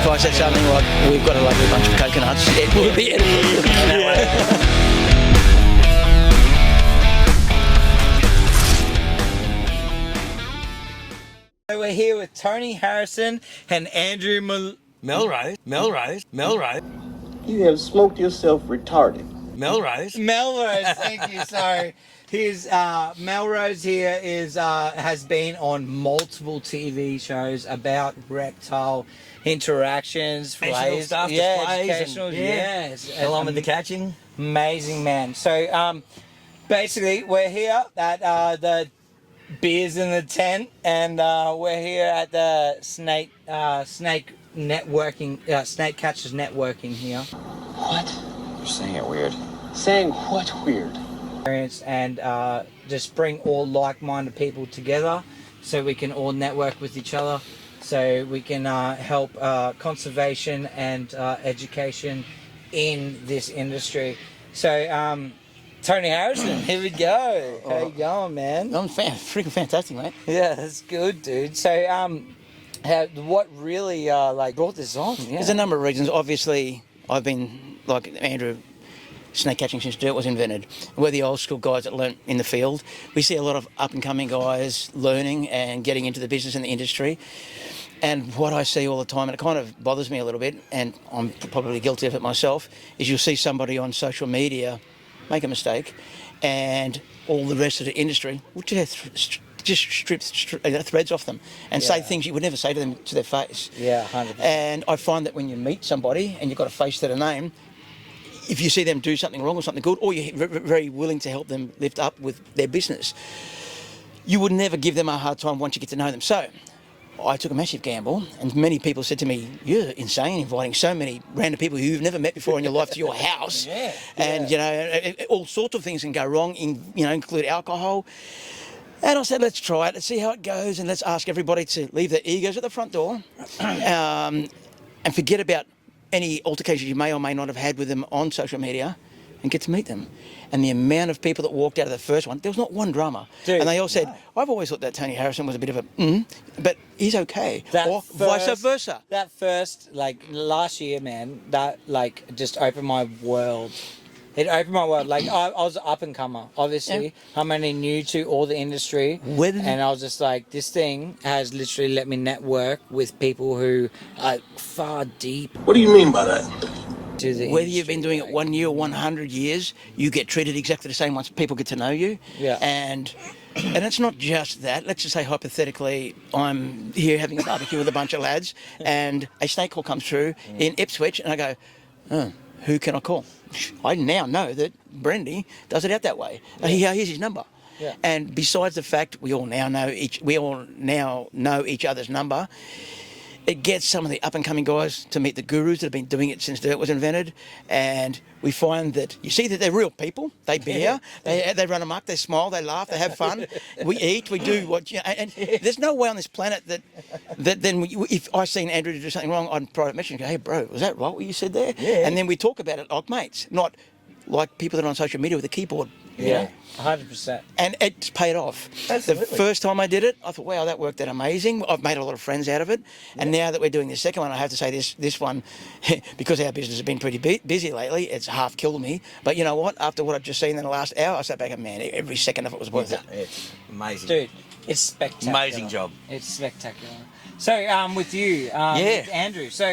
I said something like, we've got a lovely bunch of coconuts, it will be edible. So we're here with Tony Harrison and Andrew Melrose. You have smoked yourself retarded. Melrose, thank you. Sorry. Here's Melrose here is has been on multiple TV shows about reptile interactions, Educational stuff, yeah, displays, educational, and, yes, along with the catching. amazing man. So basically, we're here at the Beers in the Tent, and we're here at the snake networking, snake catchers networking here. What? You're saying it weird. Saying what weird? And just bring all like-minded people together so we can all network with each other, so we can help conservation and education in this industry. So Tony Harrison, here we go. How you going, man? I'm freaking fantastic, mate. Yeah, that's good, dude. So what really brought this on? Yeah. There's a number of reasons. Obviously, I've been, like Andrew, snake catching since dirt was invented. We're the old school guys that learnt in the field. We see a lot of up and coming guys learning and getting into the business and the industry. And what I see all the time, and it kind of bothers me a little bit, and I'm probably guilty of it myself, is you'll see somebody on social media make a mistake, and all the rest of the industry will just strip threads off them and say things you would never say to them to their face. Yeah, 100%. And I find that when you meet somebody and you've got a face to the name, if you see them do something wrong or something good, or you're very willing to help them lift up with their business, you would never give them a hard time once you get to know them. So I took a massive gamble, and many people said to me, "You're insane inviting so many random people who you've never met before in your life to your house." And you know, all sorts of things can go wrong, include alcohol. And I said, let's try it, let's see how it goes, and let's ask everybody to leave their egos at the front door and forget about any altercations you may or may not have had with them on social media, and get to meet them. And the amount of people that walked out of the first one, there was not one drama. Dude, and they all said, I've always thought that Tony Harrison was a bit of a but he's okay. Or vice versa. That first, last year, man, that, just opened my world. It opened my world. I was an up-and-comer, obviously. Yeah. I'm only new to all the industry. And I was just like, this thing has literally let me network with people who are far deep. What do you mean by that? To the Whether you've been doing it 1 year or 100 years, you get treated exactly the same once people get to know you. Yeah. And it's not just that. Let's just say hypothetically, I'm here having a barbecue with a bunch of lads, and a snake call comes through in Ipswich, and I go, oh, who can I call? I now know that Brendy does it out that way. Here's his number. Yeah. And besides the fact we all now know each other's number, it gets some of the up-and-coming guys to meet the gurus that have been doing it since dirt was invented, and we find that you see that they're real people. They beer, they run amok, they smile, they laugh, they have fun. We eat, we do what and there's no way on this planet that then if I seen Andrew do something wrong, I'd private message and go, hey bro, was that right what you said there? Yeah. And then we talk about it like mates, not like people that are on social media with a keyboard. You know? 100%. And it's paid off. Absolutely. The first time I did it, I thought, wow, that worked out amazing. I've made a lot of friends out of it. And now that we're doing the second one, I have to say this one, because our business has been pretty busy lately, it's half killed me. But you know what? After what I've just seen in the last hour, I sat back and, man, every second of it was worth it. It's amazing. Dude, it's spectacular. Amazing job. It's spectacular. So, with you, with Andrew, so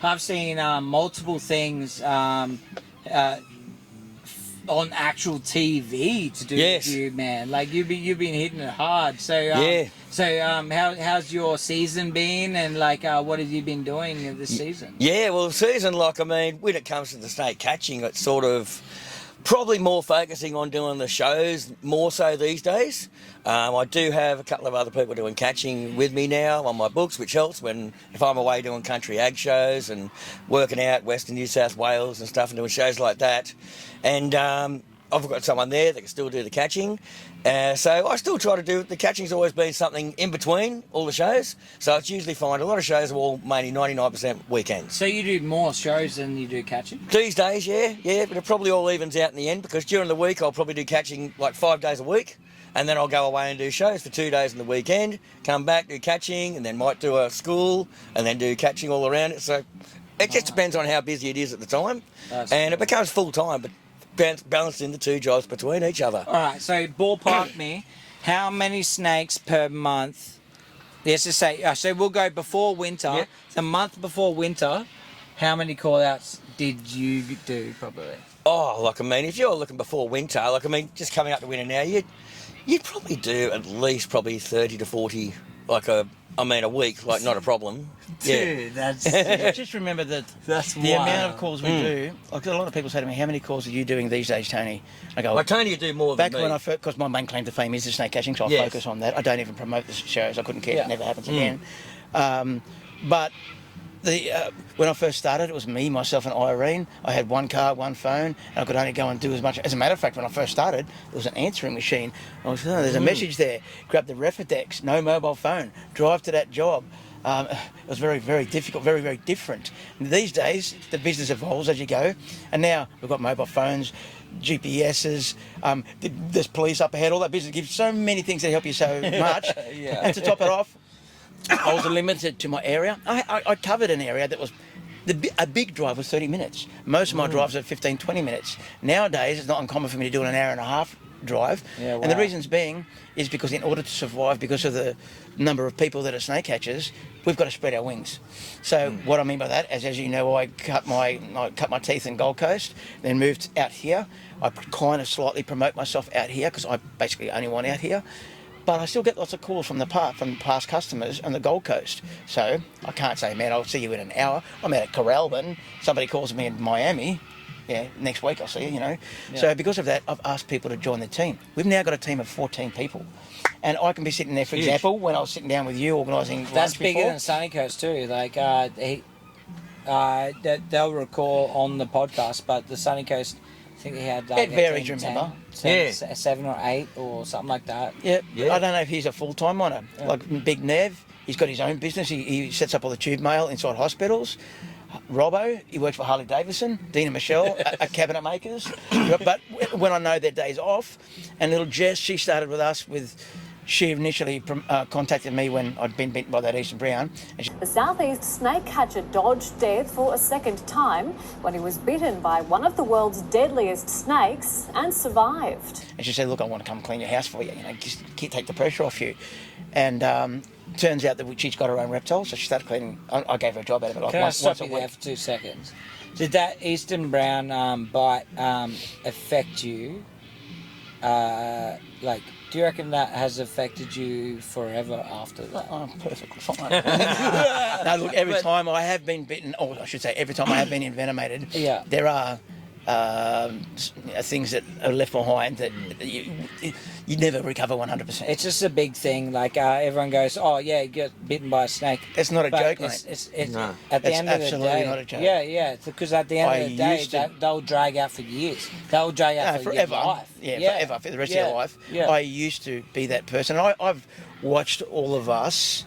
I've seen multiple things on actual TV to do with you, man. You've been hitting it hard. So how's your season been, and what have you been doing this season? Yeah, well, the season, when it comes to the snake catching, it's sort of Probably more focusing on doing the shows more so these days. I do have a couple of other people doing catching with me now on my books, which helps if I'm away doing country ag shows and working out Western New South Wales and stuff and doing shows like that. And I've got someone there that can still do the catching. So I still try to do the catching's always been something in between all the shows. So it's usually fine. A lot of shows are all mainly 99% weekends. So you do more shows than you do catching? These days, yeah, but it probably all evens out in the end because during the week I'll probably do catching like 5 days a week, and then I'll go away and do shows for 2 days on the weekend, come back, do catching, and then might do a school, and then do catching all around it. So it just depends on how busy it is at the time, and it becomes full time, but balancing the two jobs between each other. All right, so ballpark me, how many snakes per month? Let's just say, so we'll go before winter. Yep. The month before winter, how many call-outs did you do probably? Oh, like I mean, if you're looking before winter, like I mean, just coming up to winter now, you'd probably do at least probably 30 to 40, a week, like not a problem. Dude, that's Just remember that That's the wild. amount of calls we do. Like a lot of people say to me, "How many calls are you doing these days, Tony?" I go, Like Tony, you do more back than me. when I first, because my main claim to fame is the snake catching, so I Yes. focus on that. I don't even promote the shows. I couldn't care. Yeah. It never happens again. But when I first started, it was me, myself, and Irene. I had one car, one phone, and I could only go and do as much. As a matter of fact, when I first started, there was an answering machine. I was, there's a message there. Grab the Refidex, no mobile phone. Drive to that job. It was very, very difficult, very, very different. These days, the business evolves as you go, and now we've got mobile phones, GPSs, there's police up ahead, all that business gives so many things that help you so much. And to top it off, I was limited to my area. I covered an area that was, a big drive was 30 minutes. Most of my drives are 15, 20 minutes. Nowadays, it's not uncommon for me to do an hour and a half drive. Yeah, And the wow. reasons being is because in order to survive, because of the number of people that are snake catchers, we've got to spread our wings. So what I mean by that, as you know, I cut my teeth in Gold Coast, then moved out here. I kind of slightly promote myself out here because I basically only want out here. But I still get lots of calls from past customers on the Gold Coast. So I can't say, man, I'll see you in an hour. I'm out at Coralbin. Somebody calls me in Miami. Yeah, next week I'll see you, Yeah. So because of that, I've asked people to join the team. We've now got a team of 14 people. And I can be sitting there, for example, when I was sitting down with you organising That's lunch bigger before. than Sunny Coast too. Like they'll recall on the podcast, but the Sunny Coast, I think he had like It varies, remember? 7 or 8 or something like that. Yeah, Yeah. I don't know if he's a full-time on it. Like Big Nev, he's got his own business. He sets up all the tube mail inside hospitals. Robbo, he works for Harley Davidson. Dina Michelle, are cabinet makers. But when I know their days off, and little Jess, she started with us she initially contacted me when I'd been bitten by that Eastern Brown. And The southeast snake catcher dodged death for a second time when he was bitten by one of the world's deadliest snakes and survived. she said, look, I want to come clean your house for you, just take the pressure off you. And turns out that she's got her own reptiles, so she started cleaning. I gave her a job out of it like Can I once stop a you week. there for 2 seconds? Did that Eastern Brown bite affect you? Do you reckon that has affected you forever after that? Oh, perfectly fine. No, look, every time I have been bitten, or I should say every time I have been envenomated, Yeah. there are things that are left behind that you never recover 100%. It's just a big thing. Like everyone goes, "Oh yeah, you get bitten by a snake." It's not a But joke, it's, mate. it's No. at the It's end of the absolutely day, not a joke. Yeah, because at the end I of the day, used to- they'll drag out for years. They'll drag out No, for forever. your life. Yeah, forever, for the rest of your life. Yeah. I used to be that person. I've watched all of us.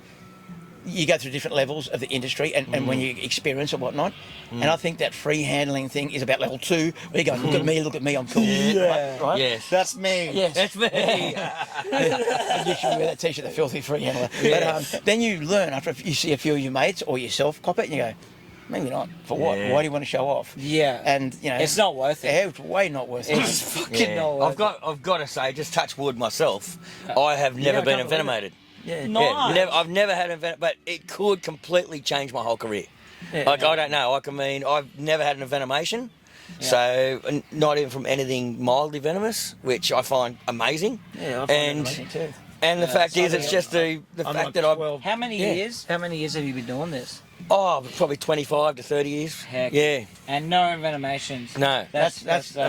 You go through different levels of the industry and when you experience or whatnot. And I think that free handling thing is about level 2, where you go, look at me, I'm cool. Yeah. Right? Yes. That's me. Yes. That's me. You should wear that t-shirt, the filthy free handler. Yes. But then you learn after you see a few of your mates or yourself cop it and you go, maybe not. For what? Yeah. Why do you want to show off? Yeah. And, It's not worth it. Yeah, it's way not worth it. It's fucking not worth I've got to say, just touch wood myself. I have never I been can't believe envenomated. Yeah. Nice. I've never had an envenom, but it could completely change my whole career. Yeah. I don't know. I've never had an envenomation, so not even from anything mildly venomous, which I find amazing. Yeah, I find it amazing too. And the fact is, it's just the fact that I've How many years? How many years have you been doing this? Oh, probably 25 to 30 years. Heck. Yeah. And no envenomations. No. That's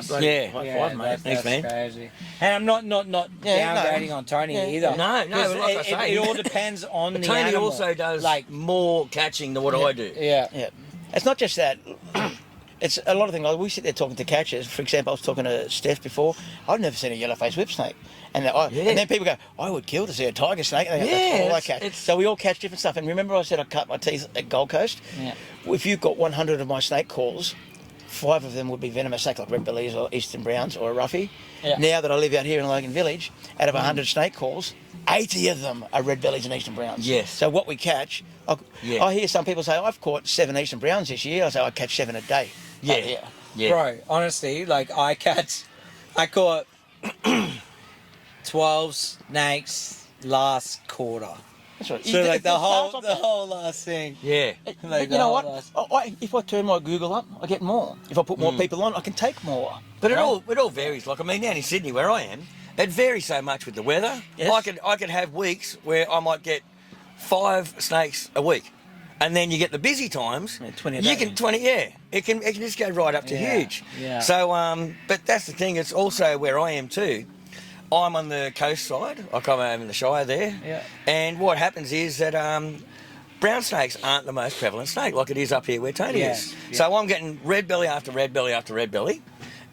bloody yeah. high five, mate. Thanks, man. Crazy. And I'm not Yeah, no. downgrading on Tony Yeah. either. No, 'Cause like I say. it all depends on the Tony animal. also does like more catching than what I do. yeah. Yeah, it's not just that. It's a lot of things. Like we sit there talking to catchers. For example, I was talking to Steph before. I've never seen a yellow-faced whip snake, and then people go, "I would kill to see a tiger snake." And they go, "That's all I catch." So we all catch different stuff. And remember, I said I cut my teeth at Gold Coast. Yeah. If you've got 100 of my snake calls, 5 of them would be venomous snakes like red bellies or eastern browns or a roughy. Yeah. Now that I live out here in Logan Village, out of 100 snake calls, 80 of them are red bellies and eastern browns. Yes. So what we catch, I hear some people say, "I've caught 7 eastern browns this year." I say, "I catch 7 a day." Yeah. Yeah. Bro, honestly, like I caught 12 snakes last quarter. That's right. So like the starts off whole last thing. Yeah. But you know what? If I turn my Google up, I get more. If I put more people on, I can take more. But it all varies. Like, I mean, down in Sydney where I am, it varies so much with the weather. Yes. I could have weeks where I might get 5 snakes a week. And then you get the busy times. Yeah, 20 a You day. can 20, yeah. It can just go right up to huge. Yeah. So, but that's the thing. It's also where I am too. I'm on the coast side. I come home in the Shire there. Yeah. And what happens is that brown snakes aren't the most prevalent snake like it is up here where Tony is. Yeah. So I'm getting red belly after red belly after red belly,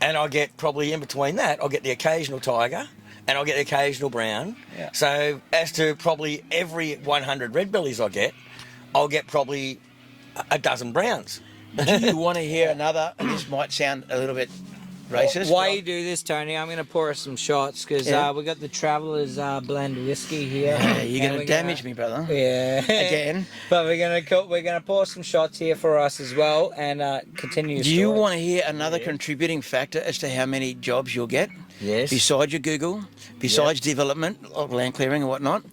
and I get probably in between that I'll get the occasional tiger, and I'll get the occasional brown. Yeah. So as to probably every 100 red bellies I get, I'll get probably a dozen browns. Do you want to hear another? And this might sound a little bit racist. Why but you do this, Tony? I'm going to pour us some shots because Yeah. we got the Traveller's blend whiskey here. Yeah, you're And going to damage me, brother. Yeah. Again. But we're gonna pour some shots here for us as well and continue. your Do you story. want to hear another contributing factor as to how many jobs you'll get? Yes. Besides your Google, besides development of land clearing and whatnot.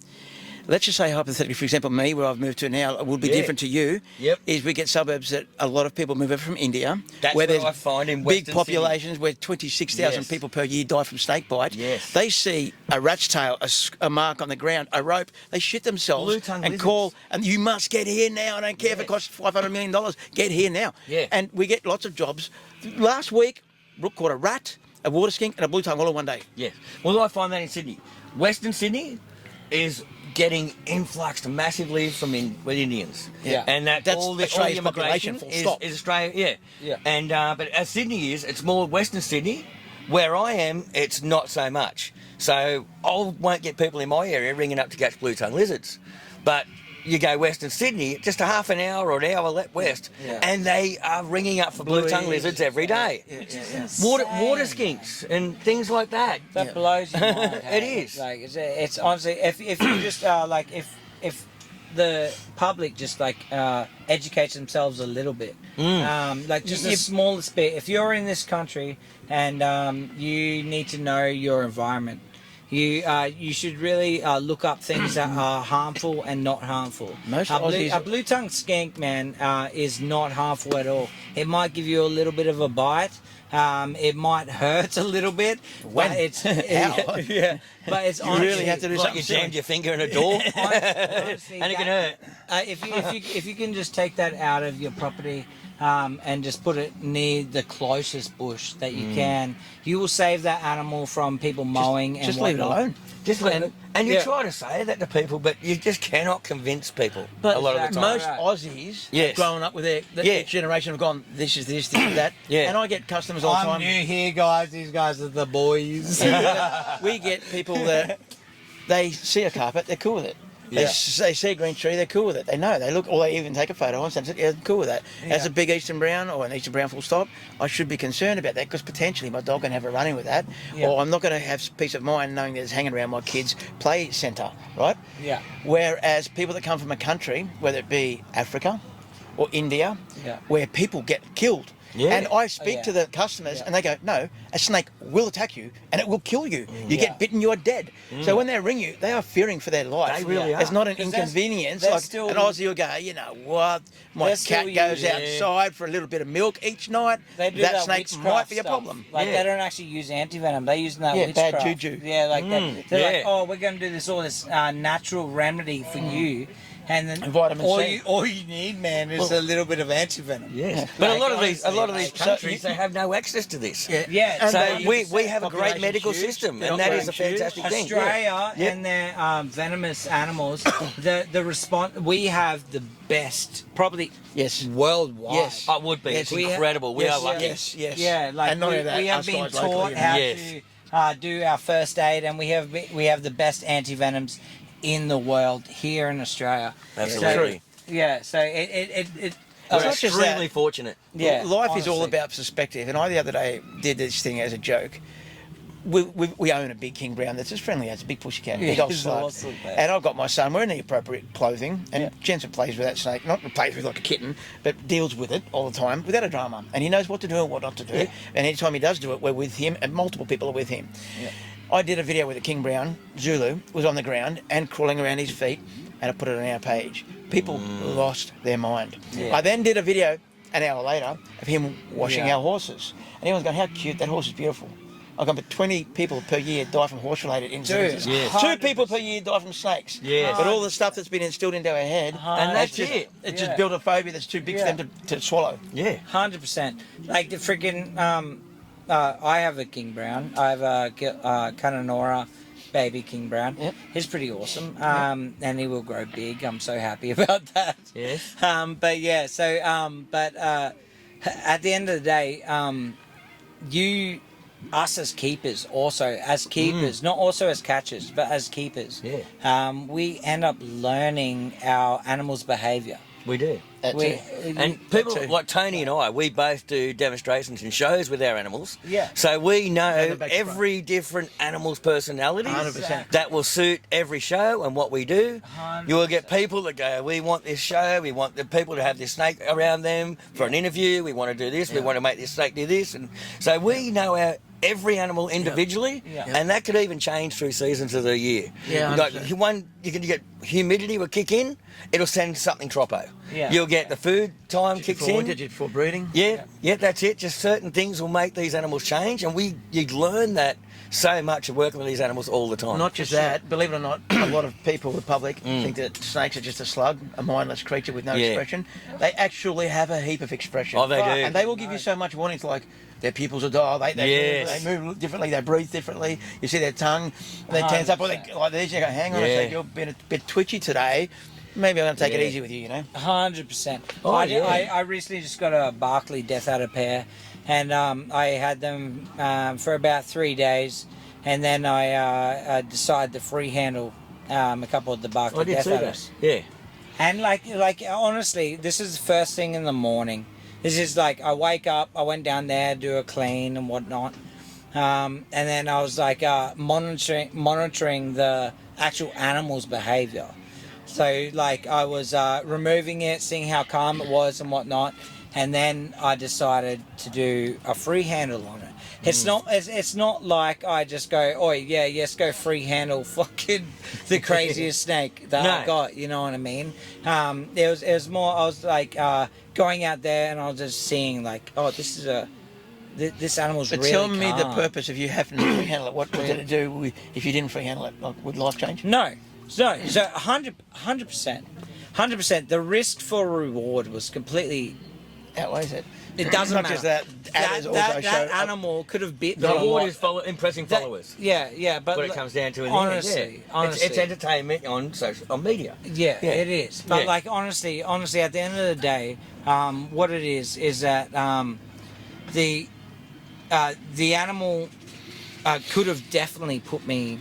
Let's just say hypothetically, for example, me, where I've moved to now, it would be different to you. Yep. Is we get suburbs that a lot of people move over from India. That's where what there's I find in big Western populations where 26,000 Yes. people per year die from snake bite. Yes. They see a rat's tail, a mark on the ground, a rope. They shit themselves Blue-tongue and lizards. call, and you must get here now. I don't care if it costs $500 million. Get here now. Yeah. And we get lots of jobs. Last week, Brooke caught a rat, a water skink, and a blue tongue all in one day. Yes. Well, I find that in Sydney. Western Sydney is getting influxed massively with Indians. Yeah. And That's all the Australia's immigration population, full stop. is Australia. Yeah. Yeah. And but as Sydney is, it's more Western Sydney. Where I am, it's not so much. So I won't get people in my area ringing up to catch blue tongue lizards, but you go Western Sydney, just a half an hour or an hour west, and they are ringing up for blue tongue lizards every day. Water skinks and things like that. That blows your mind. It is. Like it's honestly, if you just like if the public just like educates themselves a little bit, like just the smallest bit. If you're in this country and you need to know your environment. You should really look up things that are harmful and not harmful. Most a Aussies- blue tongue skink, man, is not harmful at all. It might give you a little bit of a bite. It might hurt a little bit. When? But it's How? yeah. But it's You really have to do Like something you silly. jammed your finger in a door, honestly, and it can hurt. If you can just take that out of your property and just put it near the closest bush that you can, you will save that animal from people mowing and Just leave it whatnot. alone. Just let it. And you Yeah. try to say that to people, but you just cannot convince people But a lot of the time. most Right. Aussies Yes. growing up with their Yeah. each generation have gone, this is this, this is that. Yeah. And I get customers all the I'm time. new here, guys. These guys are the boys. We get people that they see a carpet, they're cool with it. They see a green tree, they're cool with it. They know, they look, or they even take a photo and say, yeah, I'm cool with that. As a big eastern brown or an eastern brown full stop, I should be concerned about that because potentially my dog can have a run-in with that. Yeah. Or I'm not going to have peace of mind knowing that it's hanging around my kid's play centre, right? Yeah. Whereas people that come from a country, whether it be Africa or India, Yeah. where people get killed. Yeah. And I speak yeah. to the customers Yeah. and they go, no, a snake will attack you and it will kill you. You Yeah. get bitten, you're dead. So when they ring you, they are fearing for their life. They really are. It's not an 'Cause that's- inconvenience. they're Like still- an Aussie will go, you know what, my They're cat still goes using- outside for a little bit of milk each night. They do that snake witchcraft might be a stuff. problem. Like Yeah. they don't actually use anti-venom. They're using that Yeah, bad witchcraft. juju. Yeah, like they're yeah. like, oh, we're going to do this natural remedy for you. And then And vitamin C. all you need, man, is a little bit of antivenom. Yes, but Like, a lot of these honestly, countries, they have no access to this. Yeah, So we 100% have a great medical population's huge, system, the and that is a population's huge. fantastic thing. Australia Yeah. and their venomous animals, the response, we have the best, probably Yes. worldwide. Yes. I would be. Yes, It's we incredible. We yes, are lucky. Yes. Yeah, like And not we, only that, we have us been guys taught locally, how Yes. to do our first aid, and we have the best anti-venoms in the world here in Australia. Absolutely. So it We're not just extremely that. fortunate. yeah, Life is all honestly. about perspective. And I the other day did this thing as a joke. We own a big King Brown that's as friendly as a big pussycat, big old He's slug. awesome, man. And I've got my son wearing the appropriate clothing, and Jensen plays with that snake, not plays with like a kitten, but deals with it all the time without a drama. And he knows what to do and what not to do. And anytime he does do it, we're with him, and multiple people are with him. I did a video with a King Brown, Zulu, was on the ground and crawling around his feet, and I put it on our page. People lost their mind. I then did a video an hour later of him washing our horses. And everyone's going, how cute, that horse is beautiful. I've gone, but 20 people per year die from horse-related incidents. Dude, Yes. 2 people per year die from snakes. Yes. But all the stuff that's been instilled into our head, And that's just, it. It's just built a phobia that's too big for them to swallow. Yeah. 100%. Like the freaking, I have a King Brown. I have a Kananora baby King Brown. Yep. He's pretty awesome. And he will grow big. I'm so happy about that. Yes. But yeah, so, at the end of the day, us as keepers, not also as catchers, but as keepers, we end up learning our animals' behaviour. We do. That's We- it. And people too. like Tony and I, we both do demonstrations and shows with our animals. Yeah. So we know the back to every different animal's personalities 100%. that will suit every show and what we do. 100%. You will get people that go, we want this show, we want the people to have this snake around them for an interview, we want to do this, we want to make this snake do this. And so we know every animal individually, and that could even change through seasons of the year. Yeah, Like 100%. you can get humidity will kick in, it'll send something troppo. Yeah. You'll get the food time kicks Before in. winter, just before breeding. Yeah, that's it. Just certain things will make these animals change, and you learn that so much of working with these animals all the time. Not just that, believe it or not, a lot of people, the public, think that snakes are just a slug, a mindless creature with no expression. They actually have a heap of expression. Oh, they do. And they will give you so much warnings, like their pupils are dull, Yes. they move differently, they breathe differently. You see their tongue, they tense up, or they like this. You go, hang on a Yeah. sec, you're a bit twitchy today. Maybe I'm going to take it easy with you, you know. 100%. Oh, I recently just got a Barkley Death Adder pair, and I had them for about 3 days, and then I decided to free handle a couple of the Barkley I did Death see that. Adders. Yeah. And like honestly, this is the first thing in the morning. This is like I wake up, I went down there, do a clean and whatnot, and then I was like monitoring the actual animal's behavior. So like I was removing it, seeing how calm it was and whatnot, and then I decided to do a free handle on it. It's not like I just go, oh yeah, yes, go free handle fucking the craziest snake that I No. got. You know what I mean? It was more. I was like going out there and I was just seeing like, oh, this animal's But really tell me the calm. purpose of you having to free handle it. What did it do if you didn't free handle it? Like, would life change? No. So 100%. The risk for reward was completely. Outweighs it. It doesn't Not matter. just that. Adders also that show animal could have bit. The a reward lot. is impressing That- followers. Yeah, but What it comes down to in honestly, the end, yeah. honestly, It's entertainment on media. Yeah, Yeah. it is. But Yeah. like honestly, at the end of the day, what it is that the animal could have definitely put me.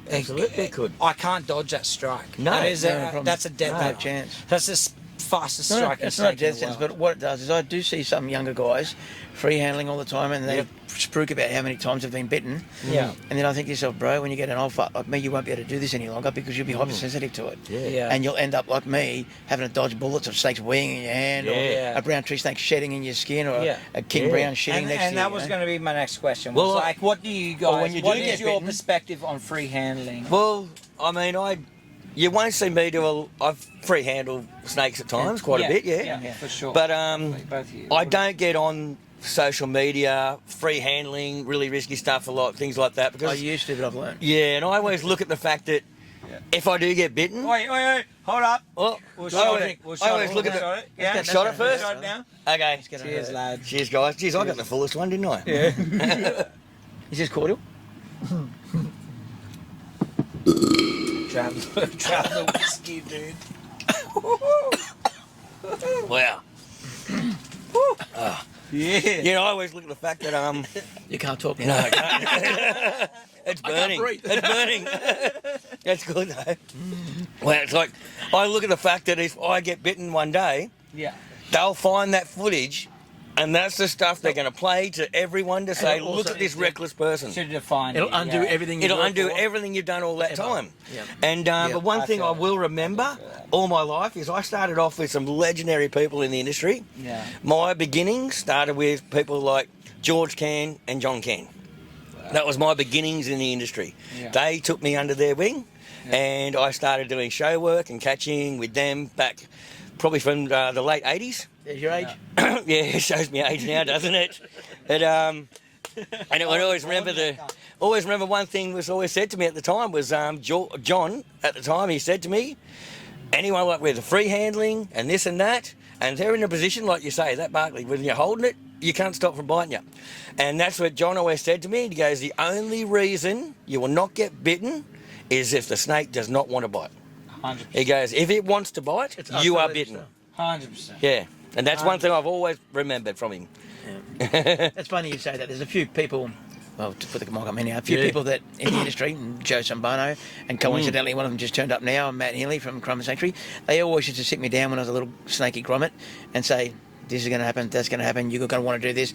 Absolutely could. I can't dodge that strike. No, that is no problem. that's a dead No chance. That's the fastest No, striking it's not snake in death the sentence, world. but what it does is I do see some younger guys free handling all the time, and they spruik about how many times they've been bitten. Yeah. And then I think to yourself, bro, when you get an old fuck like me, you won't be able to do this any longer because you'll be hypersensitive to it. Yeah. And you'll end up like me, having to dodge bullets of snakes weeing in your hand, Yeah. or a brown tree snake shedding in your skin, or Yeah. a king Yeah. brown shitting And, next and to you. that was you know? going to be my next question. Well, Was like, what do you guys? when you what do is get your bitten- perspective on free handling? Well, I mean, you won't see me do I've free handled snakes at times, quite a bit, yeah, for sure. But both of you. I don't get on social media, free handling, really risky stuff, a lot, things like that. I Because used to, but I've learned. yeah, and I always look at the fact that If I do get bitten, Wait, hold up. well, We'll I shot always, it. We'll I shot always it. look We'll at shot the. it. Yeah. Shot it first? Shot it now. Okay. Cheers, lad. Cheers, guys. Cheers, I got the fullest one, didn't I? Yeah. Is this cordial? Traveler whiskey, dude. Wow. Yeah. You know, I always look at the fact that You can't talk now. no, I can't. It's burning. breathe. It's burning. That's good though. Well, it's like I look at the fact that if I get bitten one day, Yeah. they'll find that footage, and that's the stuff they're going to play to everyone to say, it'll "Look also- at this reckless person." To define It'll it, undo yeah. everything. It'll you've undo worked for. everything you've done all that Forever. time. Yeah. And but one I thing feel I it. will remember all my life is I started off with some legendary people in the industry. Yeah. My beginnings started with people like George Can and John Can. That was my beginnings in the industry. Yeah. They took me under their wing, and I started doing show work and catching with them back probably from the late 80s. There's your age. Yeah, it shows me age now, doesn't it? And I always remember one thing was always said to me at the time was John at the time, he said to me, anyone like with the free handling and this and that, and they're in a position like you say, that Barkley, when you're holding it, you can't stop from biting you. And that's what John always said to me. He goes, the only reason you will not get bitten is if the snake does not want to bite. 100%. He goes, if it wants to bite, you are bitten. 100%. Yeah. And that's one thing I've always remembered from him. That's funny you say that. There's a few people, well, to put the mic on anyhow, a few people that in the industry, Joe Sambano, and coincidentally one of them just turned up now, Matt Healy from Crime Sanctuary. They always used to sit me down when I was a little snaky grommet and say, this is going to happen, that's going to happen, you're going to want to do this.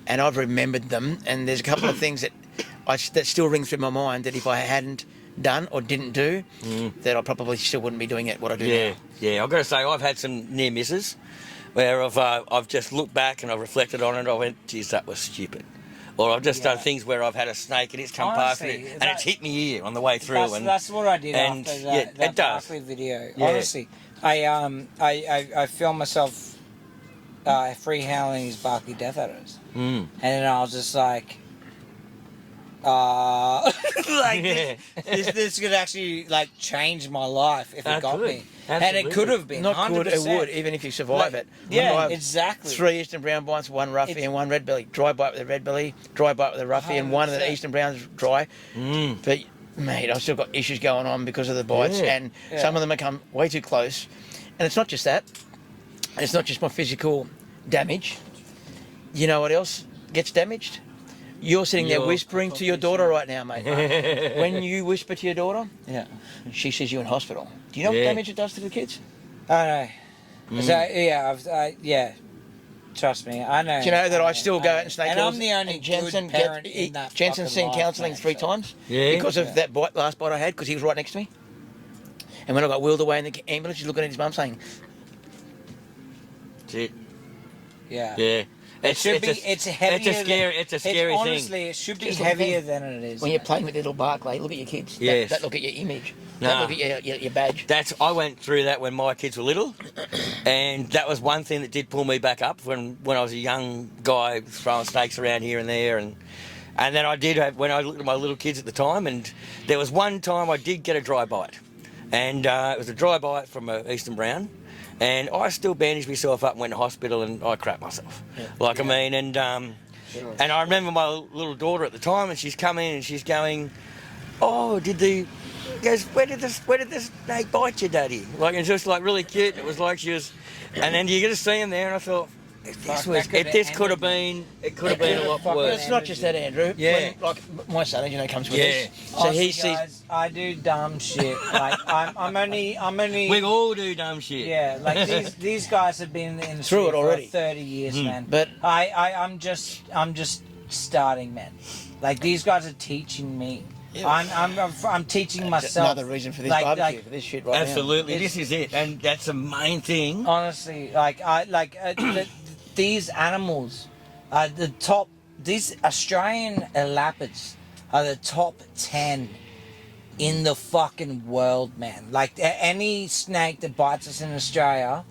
And I've remembered them, and there's a couple of things that that still ring through my mind that if I hadn't done or didn't do, that I probably still wouldn't be doing it what I do now. Yeah, I've got to say I've had some near misses where I've just looked back and I've reflected on it. I went, geez, that was stupid. Or I've just done things where I've had a snake and it's come past Honestly, me and it's hit me here on the way through. That's what I did and after yeah, that it does. Barkley video. Yeah. Honestly, I filmed myself free handling these Barkley Death Adderers, and then I was just like, like this could actually like change my life if it got could. me, and it could have been. Not 100%. good, it would, even if you survive it. Yeah, I have exactly. 3 Eastern Brown bites, 1 Roughy and 1 Red Belly. Dry bite with a Red Belly, dry bite with a Roughy, and 1 of the 100%. Eastern Browns dry. But, mate, I've still got issues going on because of the bites, and some of them have come way too close. And it's not just that. And it's not just my physical damage. You know what else gets damaged? You're sitting there whispering to your daughter right now, mate. When you whisper to your daughter, she sees you in hospital. Do you know what damage it does to the kids? I know. So yeah, trust me, I know. Do you know that I still go out and snake and calls? I'm the only Jensen good parent in that Jensen's fucking seen life, counselling man, 3 so- times Yeah. because of that last bite I had because he was right next to me. And when I got wheeled away in the ambulance, he's looking at his mum saying, That's it. Yeah. Yeah. It's heavier. It's a scary thing. Honestly, it should be Just look heavier at than it is. when you're playing with little Barclay, look at your kids. Yes. That look at your image. Nah. That look at your badge. I went through that when my kids were little, and that was one thing that did pull me back up when I was a young guy throwing snakes around here and there, and then I did have, when I looked at my little kids at the time, and there was one time I did get a dry bite, and it was a dry bite from an Eastern Brown, and I still bandaged myself up and went to hospital, and I crapped myself, I mean, and I remember my little daughter at the time, and she's come in and she's going, oh, he goes, where did the snake bite you, Daddy? Like, it's just like really cute. It was like she was, and then you get to see him there, and I thought, this could have been a lot But worse. it's not just that, Andrew. Yeah. When, like my son, as you know, comes with Yeah. us. So Honestly, he sees. guys, I do dumb shit. Like I'm only. We all do dumb shit. Yeah, like these guys have been in the industry Through it already. for 30 years, man. But- I'm just starting, man. Like these guys are teaching me. Yeah. I'm teaching That's myself. another reason for this like- barbecue, like- for this shit right Absolutely, It's- this is it, and that's the main thing. Honestly, these animals are these Australian elapids are the top 10 in the fucking world, man. Like any snake that bites us in Australia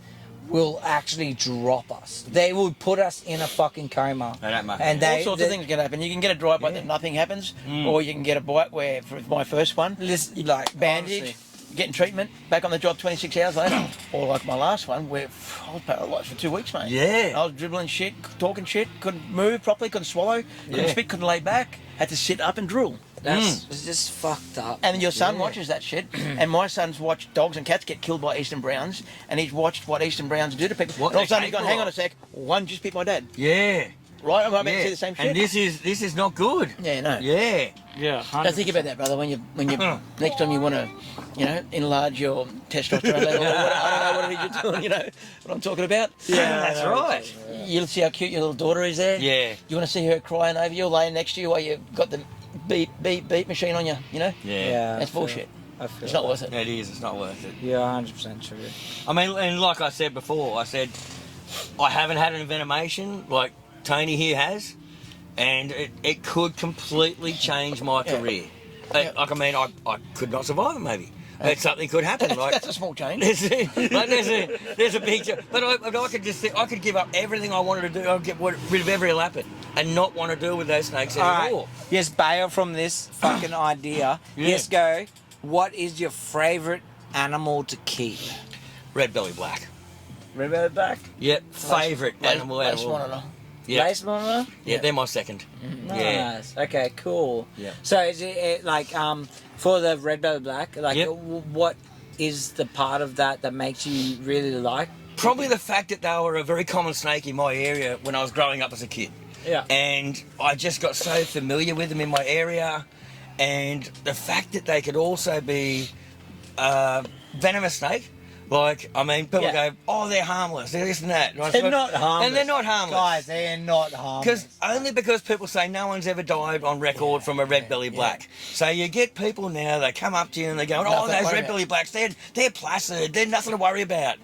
will actually drop us. They will put us in a fucking coma. They don't mind. And All sorts of things can happen. You can get a dry bite that nothing happens, or you can get a bite where, for my first one, Listen, like bandage, honestly, getting treatment, back on the job 26 hours later. Or like my last one, where I was paralysed for 2 weeks, mate. Yeah. I was dribbling shit, talking shit, couldn't move properly, couldn't swallow, couldn't spit, couldn't lay back, had to sit up and drool. That's it's just fucked up. And your son watches that shit, and my son's watched dogs and cats get killed by Eastern Browns, and he's watched what Eastern Browns do to people. What, and all of a sudden they he's gone, take hang on off? a sec, one just bit my dad. Yeah. Right, I'm about to see the same shit. And this is not good. Yeah, no. Yeah. Yeah. Don't think about that, brother. When you next time you want to, enlarge your testosterone level. I don't know what it is you're doing. You know what I'm talking about. Yeah, that's right. You'll see how cute your little daughter is there. Yeah. You want to see her crying over you, laying next to you while you've got the beep machine on you. You know. Yeah. That's bullshit. I feel It's not worth it. It is. It's not worth it. Yeah, 100% true. I mean, and like I said before, I said I haven't had an envenomation like Tony here has, and it could completely change my career. Like, I mean, I could not survive it, maybe. Something could happen. Like That's a small change. there's a big, but I could just I could give up everything I wanted to do. I'd get rid of every lappet and not want to deal with those snakes anymore. Right. Yes, bail from this fucking idea. Yeah. Yes, go. What is your favourite animal to keep? Red belly black. Red belly black? Yep. Favourite animal out of all. Monitor. Yeah. Lace monitor? Yeah, they're my second. Yeah. Nice. Okay, cool. Yeah. So is it like for the red belly black, like Yep. what is the part of that makes you really like? Probably the fact that they were a very common snake in my area when I was growing up as a kid. Yeah. And I just got so familiar with them in my area. And the fact that they could also be venomous snake. Like, I mean, people go, oh, they're harmless, they're this and that. They're not harmless. And they're not harmless. Guys, they're not harmless. Only because people say no one's ever died on record from a red belly black. So you get people now, they come up to you and they go, oh, Nothing to those worry red belly blacks, they're placid, they're nothing to worry about.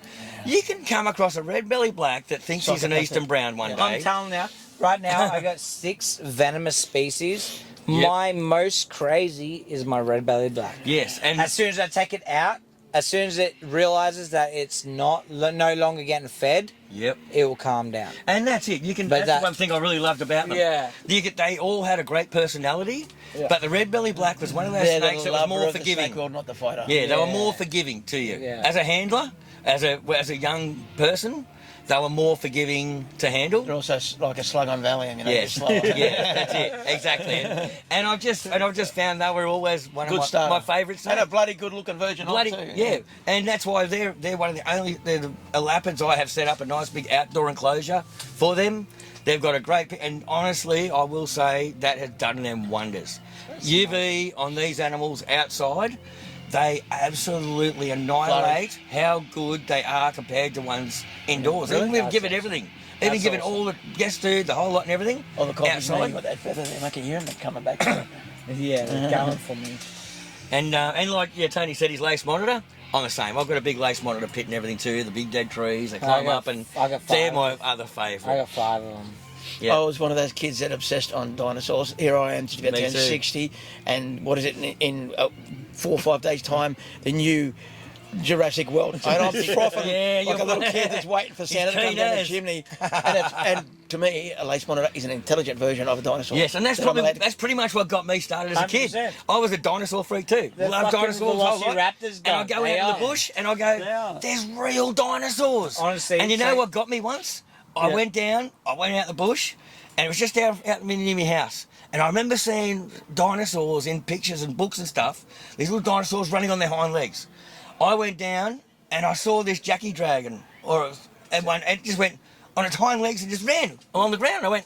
You can come across a red belly black that thinks he's an Eastern Brown one day. I'm telling you, right now I got 6 venomous species. Yep. My most crazy is my red belly black. Yes, and As soon as I take it out, as soon as it realizes that it's no longer getting fed, yep. it will calm down. And that's it. You can. But That's the one thing I really loved about them. Yeah. They all had a great personality, Yeah. but the red belly black was one of those They're the snakes that was lover more of the forgiving. snake world, not the fighter. Yeah, they were Yeah. more forgiving to you Yeah. as a handler, as a young person. They were more forgiving to handle. They're also like a slug on Valium, you know. Yes, just slower. yeah, that's it, exactly. And I've just found they were always one Good of starter. my favourite snakes. And a bloody good looking version Bloody, of it too. yeah, and that's why they're one of the only elapids I have set up a nice big outdoor enclosure for them. They've got a great, and honestly, I will say that has done them wonders. UV on these animals outside, they absolutely annihilate how good they are compared to ones indoors. Really? We've given everything. Even That's given awesome. all the guest food, the whole lot and everything. All the copies outside. got that feather there, like a year and they're coming back. Yeah, they're going for me. And like Tony said, his lace monitor, I'm the same. I've got a big lace monitor pit and everything too. The big dead trees, they climb up, and I got they're 5. my other I favourite. got 5 of them. Yeah. I was one of those kids that obsessed on dinosaurs. Here I am, just about Me to turn too. 60, and what is it, in 4 or 5 days' time, the new Jurassic World. And I'm frothing Yeah, like a you're little right. kid that's waiting for Santa to come keen down the as. chimney. And to me, a lace monitor is an intelligent version of a dinosaur. Yes, and that's that I'm allowed to- that's pretty much what got me started as a kid. 100%. I was a dinosaur freak too. The Love fucking dinosaurs. I like- velociraptors and I go. go They out in are. the bush and I They go, are. there's real dinosaurs. Honestly, and you know so- what got me once? I Yeah. went down, I went out the bush, and it was just out near my house. And I remember seeing dinosaurs in pictures and books and stuff. These little dinosaurs running on their hind legs. I went down and I saw this Jackie dragon, and it just went on its hind legs and just ran along the ground. I went,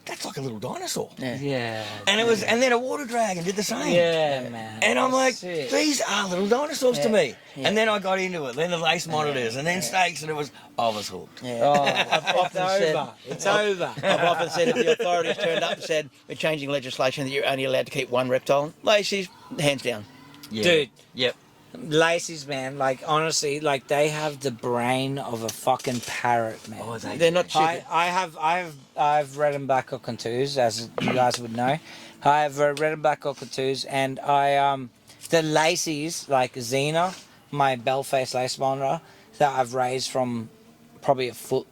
that's like a little dinosaur. Yeah. And it was, and then a water dragon did the same. Yeah, man. And I'm like, That's it. these are little dinosaurs to Yeah. me. Yeah. And then I got into it. Then the lace monitors, and then snakes, and I was hooked. Yeah. Oh, I've it's often said- over. It's over. I've often said if the authorities turned up and said, we're changing legislation that you're only allowed to keep one reptile, laces, hands down. Yeah. Dude. Yep. Laces, man, like honestly, like they have the brain of a fucking parrot, man. Oh, They're not stupid. I've red and black cockatoos, as you guys would know. I have red and black cockatoos, and the laces like Xena, my bell face lace monitor that I've raised from probably a foot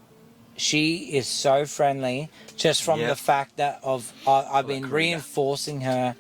she is so friendly just from the fact that I've been reinforcing her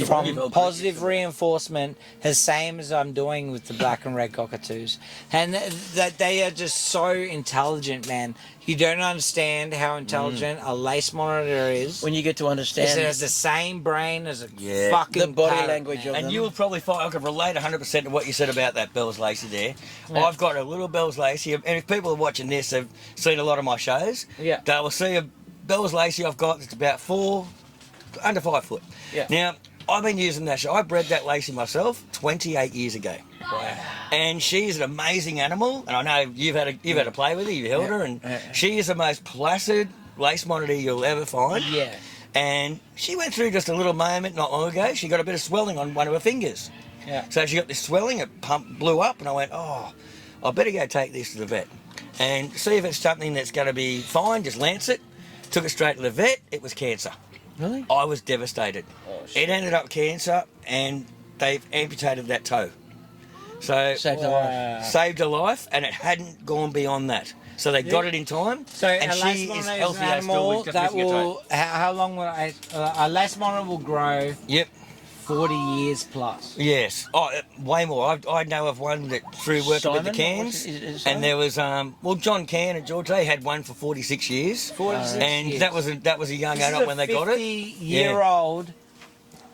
from positive reinforcement, the same as I'm doing with the black and red cockatoos. And that they are just so intelligent, man. You don't understand how intelligent a lace monitor is. When you get to understand it has the same brain as a fucking the body parrot, language man. of And them. you will probably find, I could relate 100% to what you said about that Bell's Lacey there. Yeah. I've got a little Bell's Lacey, and if people are watching this, they've seen a lot of my shows. Yeah. They will see a Bell's Lacey I've got that's about under 5 foot. Yeah. Now, I've been using that. I bred that Lacey myself 28 years ago. Wow. And she's an amazing animal, and I know you've had a play with her, you held her, and she is the most placid lace monitor you'll ever find. Yeah. And she went through just a little moment not long ago. She got a bit of swelling on one of her fingers. Yeah. So she got this swelling, it blew up, and I went, oh, I better go take this to the vet and see if it's something that's going to be fine. Just lance it. Took it straight to the vet. It was cancer. Really? I was devastated. Oh, shit. It ended up cancer, and they've amputated that toe. So Saved her life. saved her life, and it hadn't gone beyond that. So they got it in time, So and a lace she is monitor is healthy an as still animal with just that missing a toe. will. How long will a lace monitor will grow? Yep. 40 years plus. Yes. Oh, way more. I know of one that through working with the Simon? cans, Is it Simon? and there was John Can and George, they had one for 46 years. 46 and years. that was a young This adult is when a they got it. 50-year-old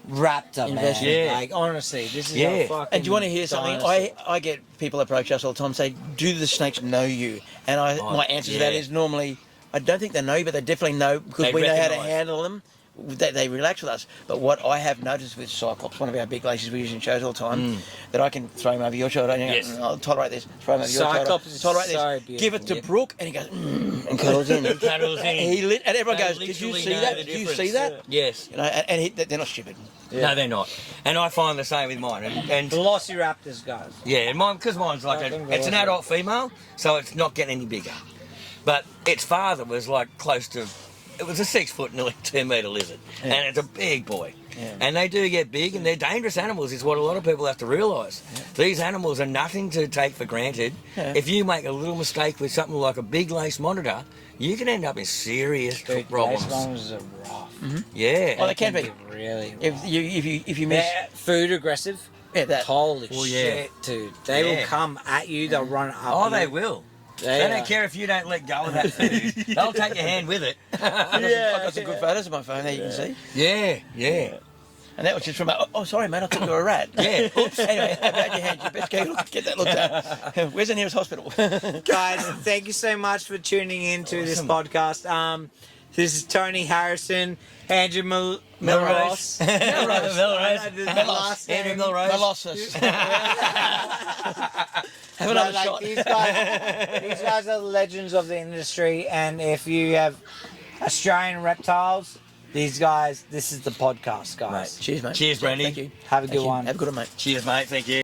raptor, man. Investment. Yeah. Like, honestly, this is Yeah. a fucking And do you want to hear something? dinosaur. I get people approach us all the time and say, do the snakes know you? And my answer to that yeah. is normally, I don't think they know you, but they definitely know because They we know how to recognise. handle them. They relax with us. But what I have noticed with Cyclops, one of our big laces we use in shows all the time, that I can throw him over your shoulder and you go, Yes. I'll tolerate this, throw him over your shoulder, Cyclops is tolerate so this, give it to beautiful. Brooke, and he goes, and cuddles in. Cuddles in. And everyone They goes, did you literally see know that? the Did you difference. see that? Yes. You know, and they're not stupid. No, they're not. And I find the same with mine. And Velociraptors, guys. yeah, and because mine's like it's an adult female, so it's not getting any bigger. But its father was like close to, it was a 6 foot, nearly 2 metre lizard, and it's a big boy. Yeah. And they do get big, and they're dangerous animals, is what a lot of people have to realise. These animals are nothing to take for granted. Yeah. If you make a little mistake with something like a big lace monitor, you can end up in serious Dude, problems. lace monitors are rough. Yeah. Oh, they can be. Really rough. If you miss, They're food aggressive. yeah, that. Holy Well, yeah. shit, dude. They will Yeah. come at you, they'll run up Oh, you. they will. They They don't are- care if you don't let go of that food. They'll take your hand with it. I've got some good photos on my phone there you can see. Yeah, yeah. And that was just from, oh, sorry, mate, I thought you were a rat. Yeah. Oops. Anyway, how about your hands? You best go get that looked at. Where's the nearest hospital? Guys, thank you so much for tuning in to this podcast. This is Tony Harrison, Andrew Melrose. Melrose. Melrose. Andrew Melrose. Molossus. Have No, another like, shot. these guys are the legends of the industry, and if you have Australian reptiles, these guys, this is the podcast, guys. Cheers, mate. Cheers, Brandy. Thank you. Have a good Thank you. one. Have a good one, mate. Cheers, mate. Thank you.